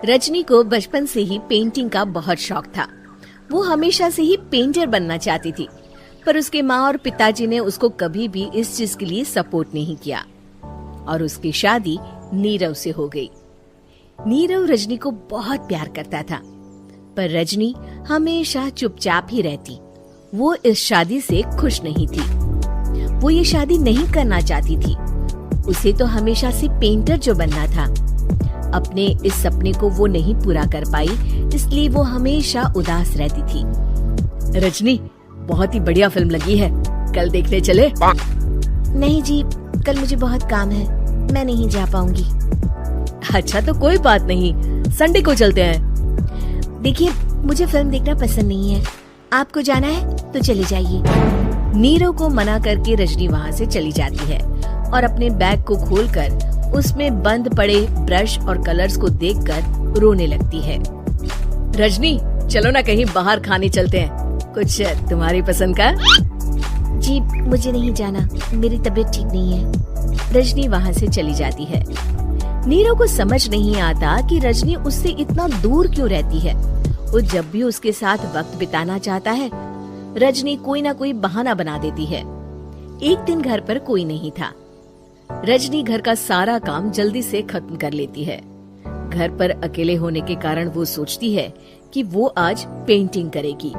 रजनी को बचपन से ही पेंटिंग का बहुत शौक था। वो हमेशा से ही पेंटर बनना चाहती थी, पर उसके माँ और पिताजी ने उसको कभी भी इस चीज के लिए सपोर्ट नहीं किया और उसकी शादी नीरव से हो गई। नीरव रजनी को बहुत प्यार करता था, पर रजनी हमेशा चुपचाप ही रहती। वो इस शादी से खुश नहीं थी। वो ये शादी नहीं करना चाहती थी। उसे तो हमेशा से पेंटर जो बनना था। अपने इस सपने को वो नहीं पूरा कर पाई, इसलिए वो हमेशा उदास रहती थी। रजनी, बहुत ही बढ़िया फिल्म लगी है, कल देखने चले? नहीं जी, कल मुझे बहुत काम है, मैं नहीं जा पाऊंगी। अच्छा तो कोई बात नहीं, संडे को चलते हैं। देखिए, मुझे फिल्म देखना पसंद नहीं है। आपको जाना है तो चले जाइए। नीरव को मना करके रजनी वहाँ से चली जाती है और अपने बैग को खोलकर उसमें बंद पड़े ब्रश और कलर्स को देखकर रोने लगती है। रजनी, चलो ना कहीं बाहर खाने चलते हैं, कुछ तुम्हारी पसंद का। जी, मुझे नहीं जाना, मेरी तबीयत ठीक नहीं है। रजनी वहाँ से चली जाती है। नीरव को समझ नहीं आता कि रजनी उससे इतना दूर क्यों रहती है। वो जब भी उसके साथ वक्त बिताना चाहता है, रजनी कोई ना कोई बहाना बना देती है। एक दिन घर पर कोई नहीं था। रजनी घर का सारा काम जल्दी से खत्म कर लेती है। घर पर अकेले होने के कारण वो सोचती है कि वो आज पेंटिंग करेगी।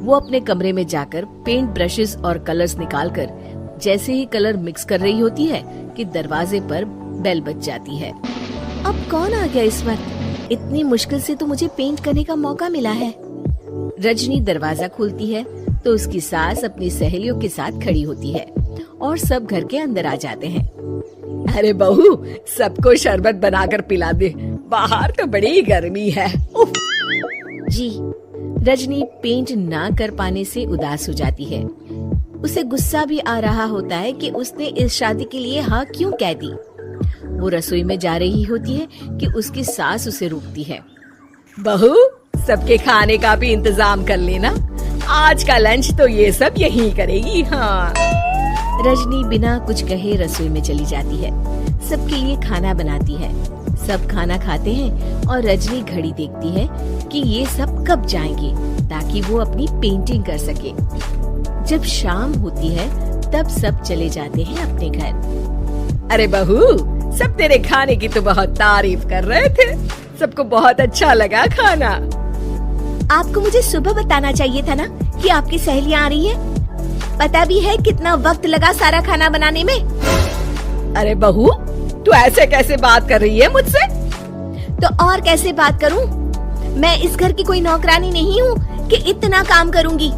वो अपने कमरे में जाकर पेंट ब्रशेस और कलर्स निकालकर जैसे ही कलर मिक्स कर रही होती है कि दरवाजे पर बेल बज जाती है। अब कौन आ गया इस वक्त? इतनी मुश्किल से तो मुझे पेंट करने का मौका मिला है। रजनी दरवाजा खोलती है तो उसकी सास अपनी सहेलियों के साथ खड़ी होती है और सब घर के अंदर आ जाते हैं। अरे बहू, सबको शरबत बनाकर पिला दे, बाहर तो बड़ी गर्मी है। उफ। जी, रजनी पेंट ना कर पाने से उदास हो जाती है। उसे गुस्सा भी आ रहा होता है कि उसने इस शादी के लिए हाँ क्यों कह दी। वो रसोई में जा रही होती है कि उसकी सास उसे रोकती है। बहू, सबके खाने का भी इंतजाम कर लेना, आज का लंच तो ये सब यही करेगी। हाँ। रजनी बिना कुछ कहे रसोई में चली जाती है। सबके लिए खाना बनाती है। सब खाना खाते हैं और रजनी घड़ी देखती है कि ये सब कब जाएंगे ताकि वो अपनी पेंटिंग कर सके। जब शाम होती है तब सब चले जाते हैं अपने घर। अरे बहू, सब तेरे खाने की तो बहुत तारीफ कर रहे थे, सबको बहुत अच्छा लगा खाना। आपको मुझे सुबह बताना चाहिए था ना कि आपकी सहेलियाँ आ रही हैं। पता भी है कितना वक्त लगा सारा खाना बनाने में। अरे बहू, तू ऐसे कैसे बात कर रही है मुझसे? तो और कैसे बात करूं? मैं इस घर की कोई नौकरानी नहीं हूँ कि इतना काम करूंगी।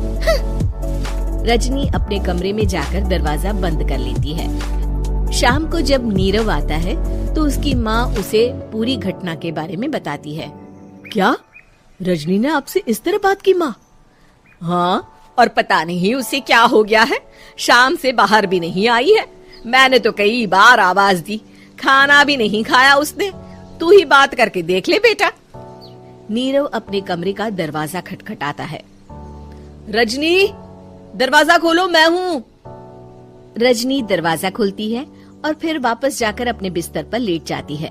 रजनी अपने कमरे में जाकर दरवाजा बंद कर लेती है। शाम को जब नीरव आता है तो उसकी माँ उसे पूरी घटना के बारे में बताती है। क्या रजनी ने आपसे इस तरह बात की माँ? हाँ, और पता नहीं उसे क्या हो गया है, शाम से बाहर भी नहीं आई है। मैंने तो कई बार आवाज दी, खाना भी नहीं खाया उसने। तू ही बात करके देख ले बेटा। नीरव अपने कमरे का दरवाजा खटखटाता है। रजनी, दरवाजा खोलो, मैं हूँ। रजनी दरवाजा खोलती है और फिर वापस जाकर अपने बिस्तर पर लेट जाती है।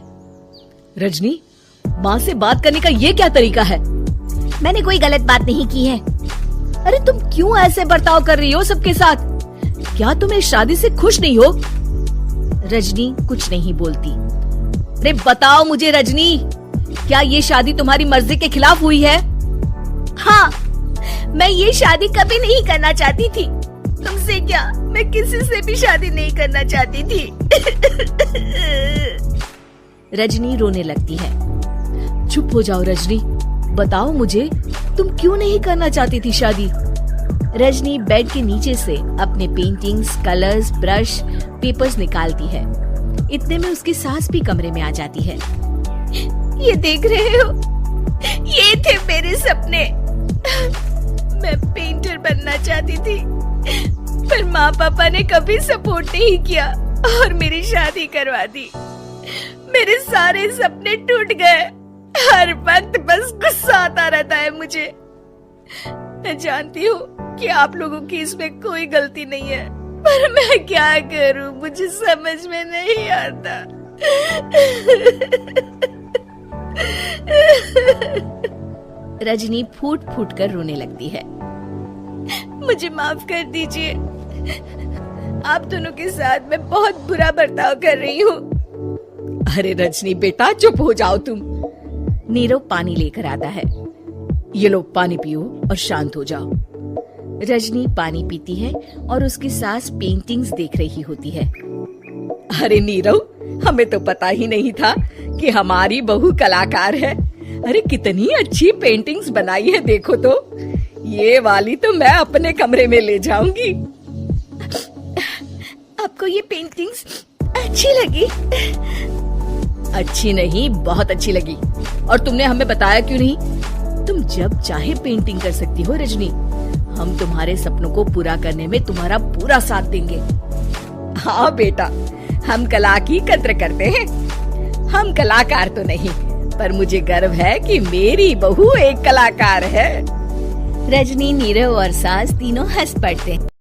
रजनी, माँ से बात करने का ये क्या तरीका है? मैंने कोई गलत बात नहीं की है। अरे तुम क्यों ऐसे बर्ताव कर रही हो सबके साथ? क्या तुम इस शादी से खुश नहीं हो? रजनी कुछ नहीं बोलती। अरे बताओ मुझे रजनी, क्या ये शादी तुम्हारी मर्जी के खिलाफ हुई है? हाँ, मैं ये शादी कभी नहीं करना चाहती थी। तुमसे क्या, मैं किसी से भी शादी नहीं करना चाहती थी। रजनी रोने लगती है। चुप हो जाओ रजनी, बताओ मुझे, तुम क्यों नहीं करना चाहती थी शादी? रजनी बेड के नीचे से अपने पेंटिंग्स, कलर्स, ब्रश, पेपर्स निकालती है। इतने में उसकी सास भी कमरे में आ जाती है। ये देख रहे हो, ये थे मेरे सपने। मैं पेंटर बनना चाहती थी, पर माँ पापा ने कभी सपोर्ट नहीं किया और मेरी शादी करवा दी। मेरे सारे सपने टूट गए। हर वक्त बस गुस्सा आता रहता है मुझे। मैं जानती हूँ कि आप लोगों की इसमें कोई गलती नहीं है, पर मैं क्या करूँ, मुझे समझ में नहीं आता। रजनी फूट फूट कर रोने लगती है। मुझे माफ कर दीजिए, आप दोनों के साथ मैं बहुत बुरा बर्ताव कर रही हूँ। अरे रजनी बेटा, चुप हो जाओ तुम। नीरव पानी लेकर आता है। ये लो पानी पियो और शांत हो जाओ। रजनी पानी पीती है और उसकी सास पेंटिंग्स देख रही होती है। अरे नीरव, हमें तो पता ही नहीं था कि हमारी बहू कलाकार है। अरे कितनी अच्छी पेंटिंग्स बनाई है, देखो तो। ये वाली तो मैं अपने कमरे में ले जाऊंगी। आपको ये पेंटिंग्स अच्छी लगी? अच्छी नहीं, बहुत अच्छी लगी। और तुमने हमें बताया क्यों नहीं? तुम जब चाहे पेंटिंग कर सकती हो रजनी। हम तुम्हारे सपनों को पूरा करने में तुम्हारा पूरा साथ देंगे। हाँ बेटा, हम कला की कद्र करते हैं। हम कलाकार तो नहीं, पर मुझे गर्व है कि मेरी बहू एक कलाकार है। रजनी, नीरव और सास तीनों हंस पड़ते हैं।